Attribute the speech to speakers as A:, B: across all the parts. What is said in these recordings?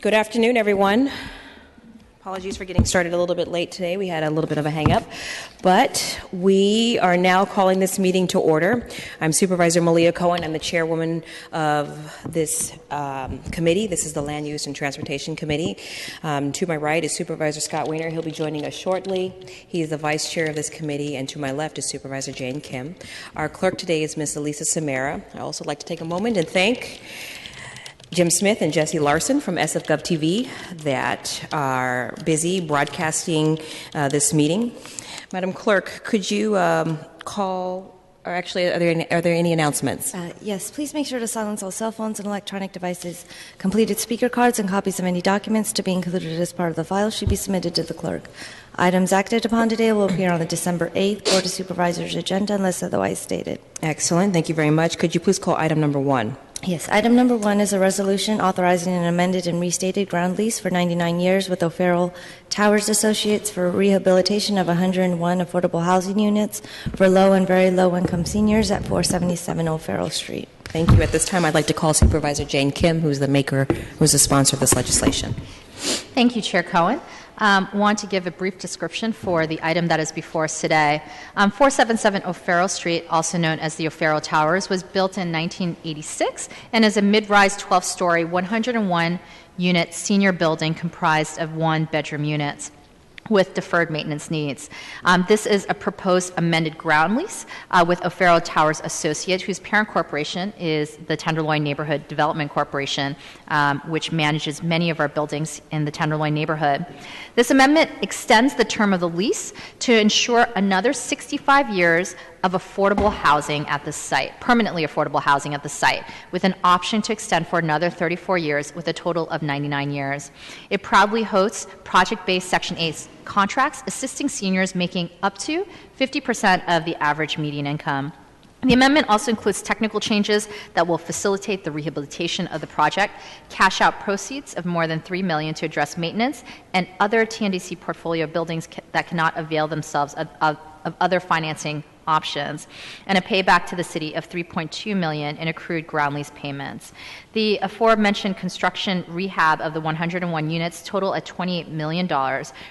A: Good afternoon, everyone. Apologies for getting started a little bit late today. We had a little bit of a hang-up, but we are now calling this meeting to order. I'm Supervisor Malia Cohen. I'm the chairwoman of this committee. This is the Land Use and Transportation Committee. To my right is Supervisor Scott Wiener. He'll be joining us shortly. He's the vice chair of this committee, and to my left is Supervisor Jane Kim. Our clerk today is Ms. Elisa Samara. I'd also like to take a moment and thank Jim Smith and Jesse Larson from SFGov TV that are busy broadcasting this meeting. Madam Clerk, could you call, or actually, are there any announcements?
B: Yes, please make sure to silence all cell phones and electronic devices. Completed speaker cards and copies of any documents to be included as part of the file should be submitted to the clerk. Items acted upon today will appear on the December 8th Board of Supervisors agenda unless otherwise stated.
A: Excellent. Thank you very much. Could you please call item number 1?
B: Yes, item number 1 is a resolution authorizing an amended and restated ground lease for 99 years with O'Farrell Towers Associates for rehabilitation of 101 affordable housing units for low and very low income seniors at 477 O'Farrell Street.
A: Thank you. At this time, I'd like to call Supervisor Jane Kim, who's the sponsor of this legislation.
C: Thank you, Chair Cohen. Want to give a brief description for the item that is before us today. 477 O'Farrell Street, also known as the O'Farrell Towers, was built in 1986 and is a mid-rise 12-story, 101-unit senior building comprised of one-bedroom units with deferred maintenance needs. This is a proposed amended ground lease with O'Farrell Towers Associates, whose parent corporation is the Tenderloin Neighborhood Development Corporation, which manages many of our buildings in the Tenderloin neighborhood. This amendment extends the term of the lease to ensure another 65 years of affordable housing at the site, permanently affordable housing at the site, with an option to extend for another 34 years with a total of 99 years. It proudly hosts project-based Section 8 contracts, assisting seniors making up to 50% of the average median income. The amendment also includes technical changes that will facilitate the rehabilitation of the project, cash out proceeds of more than $3 million to address maintenance, and other TNDC portfolio buildings that cannot avail themselves of other financing options, and a payback to the city of $3.2 million in accrued ground lease payments. The aforementioned construction rehab of the 101 units total at $28 million,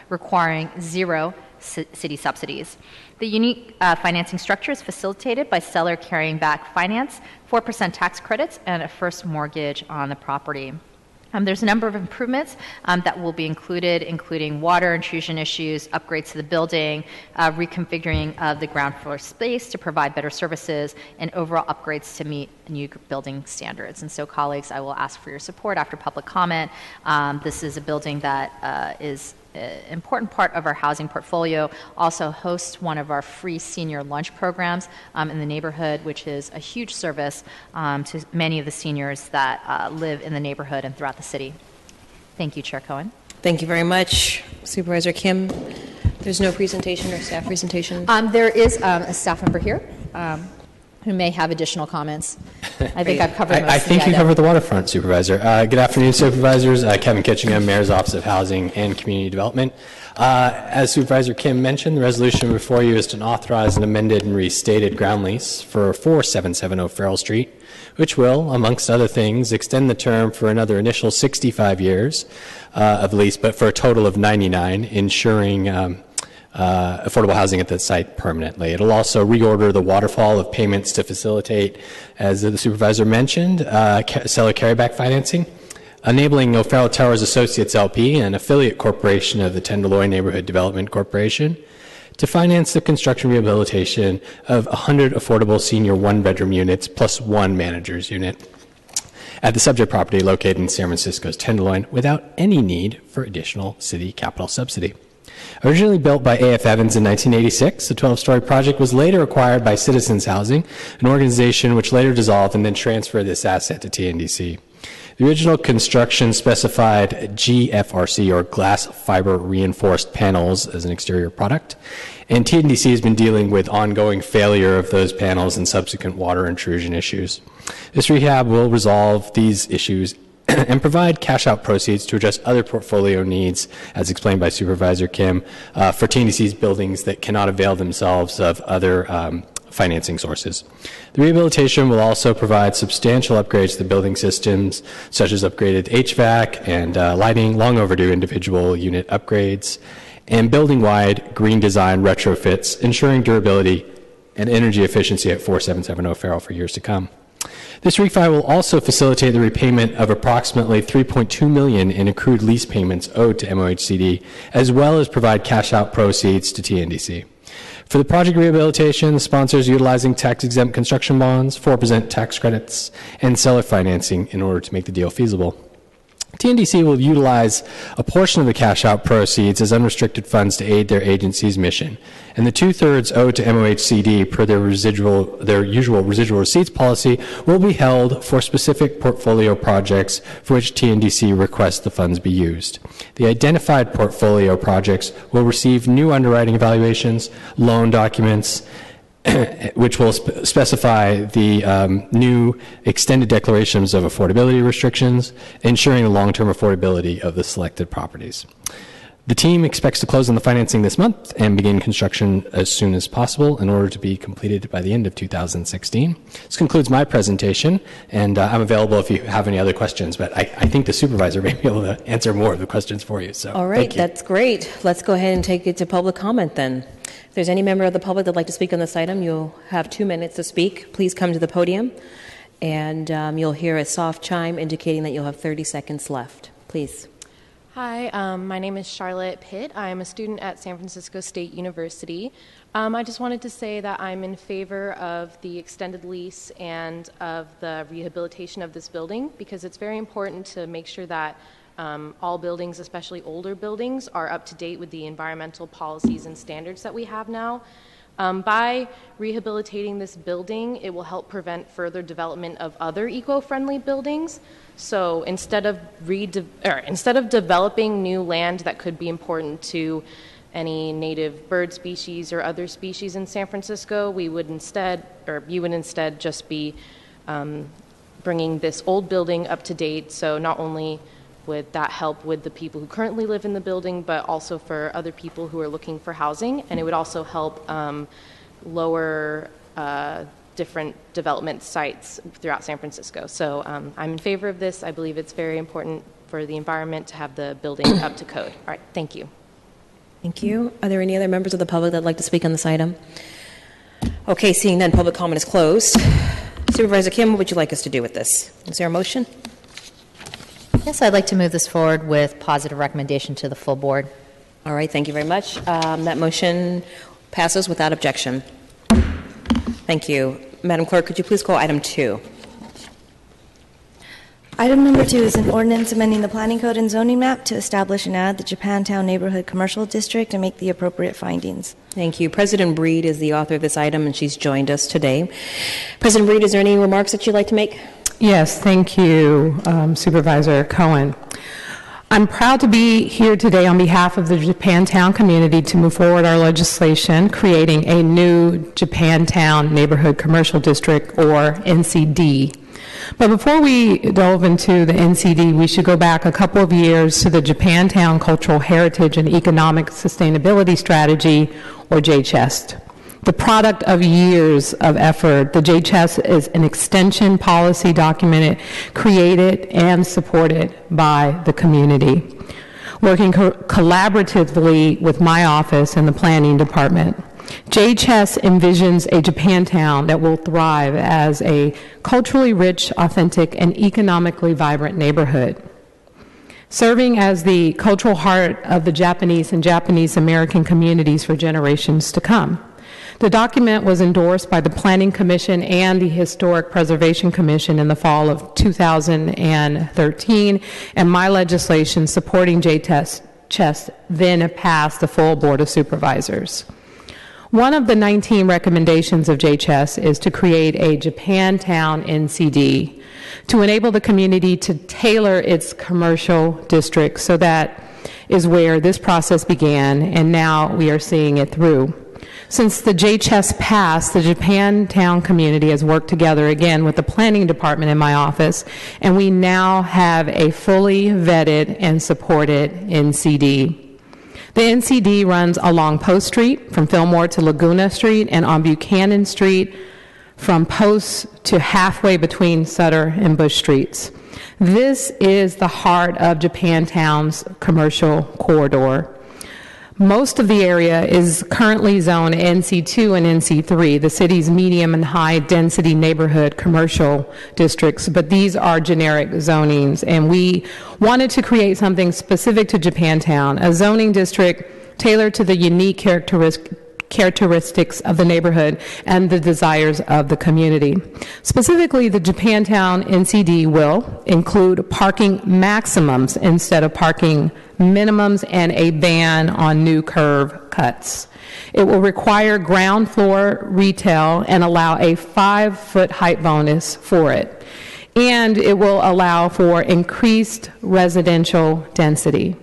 C: requiring zero city subsidies. The unique financing structure is facilitated by seller carrying back finance, 4% tax credits, and a first mortgage on the property. There's a number of improvements that will be included, including water intrusion issues, upgrades to the building, reconfiguring of the ground floor space to provide better services, and overall upgrades to meet new building standards. And so, colleagues, I will ask for your support after public comment. This is a building that is an important part of our housing portfolio, also hosts one of our free senior lunch programs in the neighborhood, which is a huge service to many of the seniors that live in the neighborhood and throughout the city. Thank you, Chair Cohen.
A: Thank you very much. Supervisor Kim, there's no presentation or staff presentation?
C: There is a staff member here who may have additional comments. I think I've covered most
D: I
C: of the
D: think you
C: item.
D: covered the waterfront, Supervisor. Good afternoon, Supervisors. Kevin Kitchingham, Mayor's Office of Housing and Community Development. As Supervisor Kim mentioned, the resolution before you is to authorize an amended and restated ground lease for 477 O'Farrell Street, which will, amongst other things, extend the term for another initial 65 years of lease, but for a total of 99, ensuring affordable housing at the site permanently. It'll also reorder the waterfall of payments to facilitate, as the supervisor mentioned, seller carryback financing, enabling O'Farrell Towers Associates LP, an affiliate corporation of the Tenderloin Neighborhood Development Corporation, to finance the construction rehabilitation of 100 affordable senior one-bedroom units plus one manager's unit at the subject property located in San Francisco's Tenderloin without any need for additional city capital subsidy. Originally built by A.F. Evans in 1986, the 12-story project was later acquired by Citizens Housing, an organization which later dissolved and then transferred this asset to TNDC. The original construction specified GFRC, or glass fiber reinforced panels, as an exterior product, and TNDC has been dealing with ongoing failure of those panels and subsequent water intrusion issues. This rehab will resolve these issues and provide cash-out proceeds to address other portfolio needs, as explained by Supervisor Kim, for TNDC's buildings that cannot avail themselves of other financing sources. The rehabilitation will also provide substantial upgrades to the building systems, such as upgraded HVAC and lighting, long overdue individual unit upgrades, and building-wide green design retrofits, ensuring durability and energy efficiency at 4770 O'Farrell for years to come. This refi will also facilitate the repayment of approximately $3.2 million in accrued lease payments owed to MOHCD, as well as provide cash-out proceeds to TNDC. For the project rehabilitation, the sponsor is utilizing tax-exempt construction bonds, 4% tax credits, and seller financing in order to make the deal feasible. TNDC will utilize a portion of the cash-out proceeds as unrestricted funds to aid their agency's mission, and the 2/3 owed to MOHCD per their usual residual receipts policy will be held for specific portfolio projects for which TNDC requests the funds be used. The identified portfolio projects will receive new underwriting evaluations, loan documents, which will specify the new extended declarations of affordability restrictions, ensuring the long-term affordability of the selected properties. The team expects to close on the financing this month and begin construction as soon as possible in order to be completed by the end of 2016. This concludes my presentation, and I'm available if you have any other questions, but I think the supervisor may be able to answer more of the questions for you. So,
A: All right,
D: thank you.
A: that's great. Let's go ahead and take it to public comment then. If there's any member of the public that'd like to speak on this item, you'll have 2 minutes to speak. Please come to the podium, and you'll hear a soft chime indicating that you'll have 30 seconds left. Please.
E: Hi, my name is Charlotte Pitt. I'm a student at San Francisco State University. I just wanted to say that I'm in favor of the extended lease and of the rehabilitation of this building because it's very important to make sure that all buildings, especially older buildings, are up to date with the environmental policies and standards that we have now. By rehabilitating this building, it will help prevent further development of other eco-friendly buildings. So instead of developing new land that could be important to any native bird species or other species in San Francisco, you would instead just be bringing this old building up to date. So not only would that help with the people who currently live in the building, but also for other people who are looking for housing, and it would also help lower different development sites throughout San Francisco. So I'm in favor of this. I believe it's very important for the environment to have the building up to code. All right, thank you.
A: Thank you. Are there any other members of the public that would like to speak on this item? Okay, seeing none, public comment is closed. Supervisor Kim, what would you like us to do with this? Is there a motion?
C: Yes, I'd like to move this forward with positive recommendation to the full board.
A: All right, thank you very much. That motion passes without objection. Thank you. Madam Clerk, could you please call item 2?
B: Item number 2 is an ordinance amending the planning code and zoning map to establish and add the Japantown Neighborhood Commercial District and make the appropriate findings.
A: Thank you. President Breed is the author of this item, and she's joined us today. President Breed, is there any remarks that you'd like to make?
F: Yes, thank you, Supervisor Cohen. I'm proud to be here today on behalf of the Japantown community to move forward our legislation creating a new Japantown Neighborhood Commercial District, or NCD. But before we delve into the NCD, we should go back a couple of years to the Japantown Cultural Heritage and Economic Sustainability Strategy, or JCHEST. The product of years of effort, the JCHEST is an extension policy document created and supported by the community, working collaboratively with my office and the planning department. JCHEST envisions a Japantown that will thrive as a culturally rich, authentic, and economically vibrant neighborhood, serving as the cultural heart of the Japanese and Japanese American communities for generations to come. The document was endorsed by the Planning Commission and the Historic Preservation Commission in the fall of 2013, and my legislation supporting JCHEST then passed the full Board of Supervisors. One of the 19 recommendations of JCHEST is to create a Japantown NCD to enable the community to tailor its commercial district. So that is where this process began, and now we are seeing it through. Since the JCHEST passed, the Japantown community has worked together again with the planning department in my office, and we now have a fully vetted and supported NCD. The NCD runs along Post Street from Fillmore to Laguna Street and on Buchanan Street from Post to halfway between Sutter and Bush Streets. This is the heart of Japantown's commercial corridor. Most of the area is currently zoned NC2 and NC3, the city's medium and high density neighborhood commercial districts, but these are generic zonings, and we wanted to create something specific to Japantown, a zoning district tailored to the unique characteristics of the neighborhood and the desires of the community. Specifically, the Japantown NCD will include parking maximums instead of parking minimums and a ban on new curve cuts. It will require ground floor retail and allow a 5-foot height bonus for it. And it will allow for increased residential density.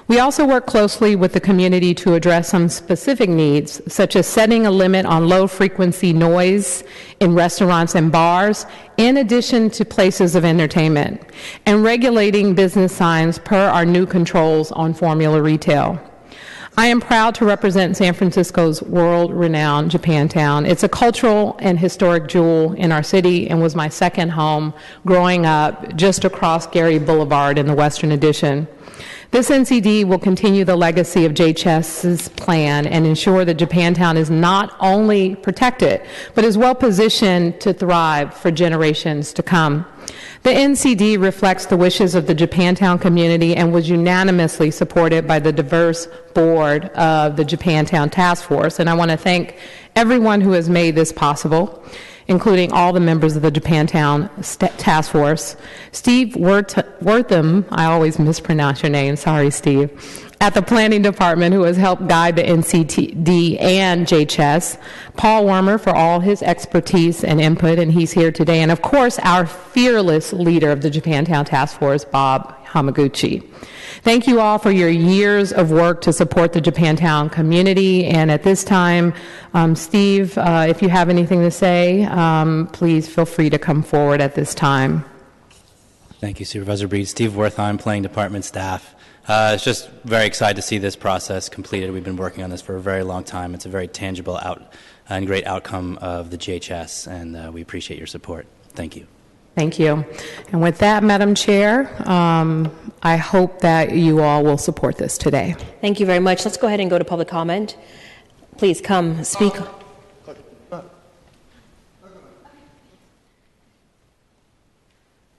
F: We also work closely with the community to address some specific needs, such as setting a limit on low-frequency noise in restaurants and bars, in addition to places of entertainment, and regulating business signs per our new controls on formula retail. I am proud to represent San Francisco's world-renowned Japantown. It's a cultural and historic jewel in our city and was my second home growing up just across Gary Boulevard in the Western Addition. This NCD will continue the legacy of JCHES's plan and ensure that Japantown is not only protected, but is well positioned to thrive for generations to come. The NCD reflects the wishes of the Japantown community and was unanimously supported by the diverse board of the Japantown Task Force. And I want to thank everyone who has made this possible, including all the members of the Japantown Task Force. Steve Wortham, I always mispronounce your name, sorry Steve, at the Planning Department, who has helped guide the NCD and JCHES. Paul Wormer for all his expertise and input, and he's here today. And of course, our fearless leader of the Japantown Task Force, Bob Hamaguchi. Thank you all for your years of work to support the Japantown community. And at this time, Steve, if you have anything to say, please feel free to come forward at this time.
G: Thank you, Supervisor Breed. Steve Wertheim, Planning Department staff. It's just very excited to see this process completed. We've been working on this for a very long time. It's a very tangible and great outcome of the JHS, and we appreciate your support. Thank you.
F: Thank you. And with that, Madam Chair, I hope that you all will support this today.
A: Thank you very much. Let's go ahead and go to public comment. Please come speak.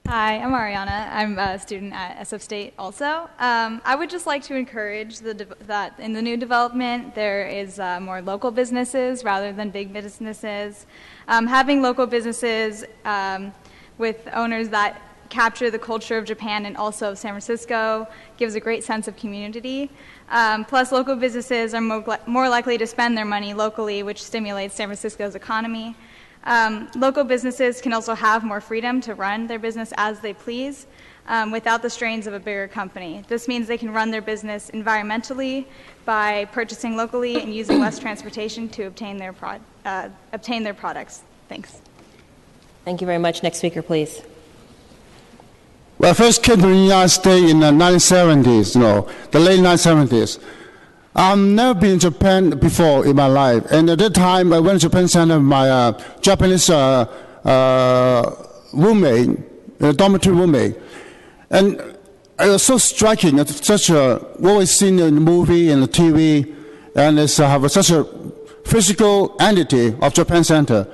H: Hi, I'm Ariana. I'm a student at SF State also. I would just like to encourage that in the new development there is more local businesses rather than big businesses. Having local businesses with owners that capture the culture of Japan and also San Francisco gives a great sense of community. Plus, local businesses are more likely to spend their money locally, which stimulates San Francisco's economy. Local businesses can also have more freedom to run their business as they please without the strains of a bigger company. This means they can run their business environmentally by purchasing locally and using less transportation to obtain their products. Thanks.
A: Thank you very much. Next speaker, please.
I: Well, I first came to the United States in the 1970s, the late 1970s. I've never been to Japan before in my life. And at that time, I went to Japan Center with my Japanese roommate, dormitory roommate. And it was so striking, it's such what we've seen in the movie and the TV, and it's have such a physical entity of Japan Center.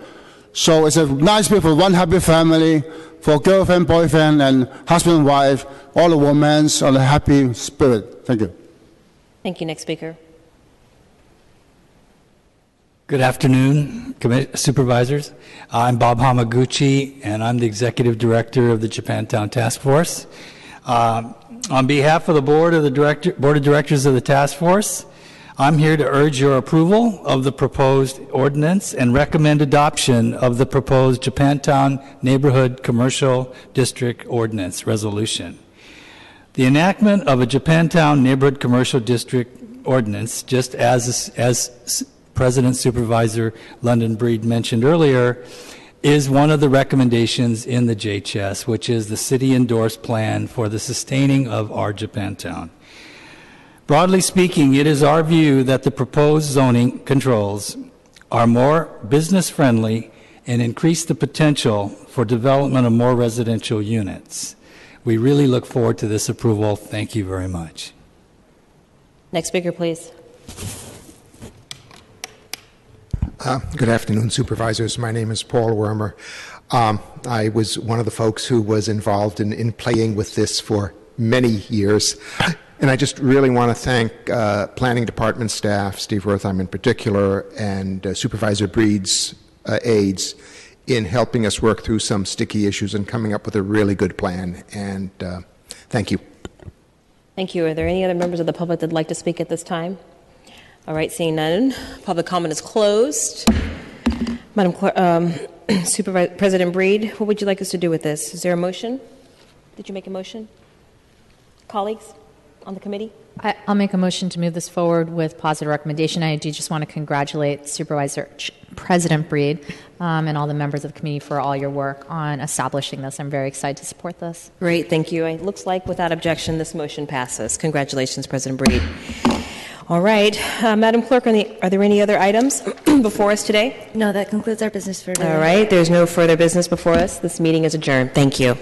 I: So it's a nice place for one happy family, for girlfriend, boyfriend, and husband and wife, all the romance, all the happy spirit. Thank you.
A: Thank you. Next speaker.
J: Good afternoon, supervisors. I'm Bob Hamaguchi, and I'm the executive director of the Japantown Task Force. On behalf of the board of directors of the task force, I'm here to urge your approval of the proposed ordinance and recommend adoption of the proposed Japantown Neighborhood Commercial District Ordinance Resolution. The enactment of a Japantown Neighborhood Commercial District Ordinance, just as President Supervisor London Breed mentioned earlier, is one of the recommendations in the JHS, which is the city-endorsed plan for the sustaining of our Japantown. Broadly speaking, it is our view that the proposed zoning controls are more business-friendly and increase the potential for development of more residential units. We really look forward to this approval. Thank you very much.
A: Next speaker, please.
K: Good afternoon, supervisors. My name is Paul Wormer. I was one of the folks who was involved in playing with this for many years. And I just really want to thank Planning Department staff, Steve Wertheim in particular, and Supervisor Breed's aides in helping us work through some sticky issues and coming up with a really good plan. And thank you.
A: Thank you. Are there any other members of the public that would like to speak at this time? All right, seeing none, public comment is closed. Madam Supervisor President Breed, what would you like us to do with this? Is there a motion? Did you make a motion? Colleagues on the committee?
C: I'll make a motion to move this forward with positive recommendation. I do just want to congratulate President Breed and all the members of the committee for all your work on establishing this. I'm very excited to support this.
A: Great, thank you. It looks like without objection, this motion passes. Congratulations, President Breed. All right, Madam Clerk, are there any other items before us today?
B: No, that concludes our business for today.
A: All right, there's no further business before us. This meeting is adjourned. Thank you.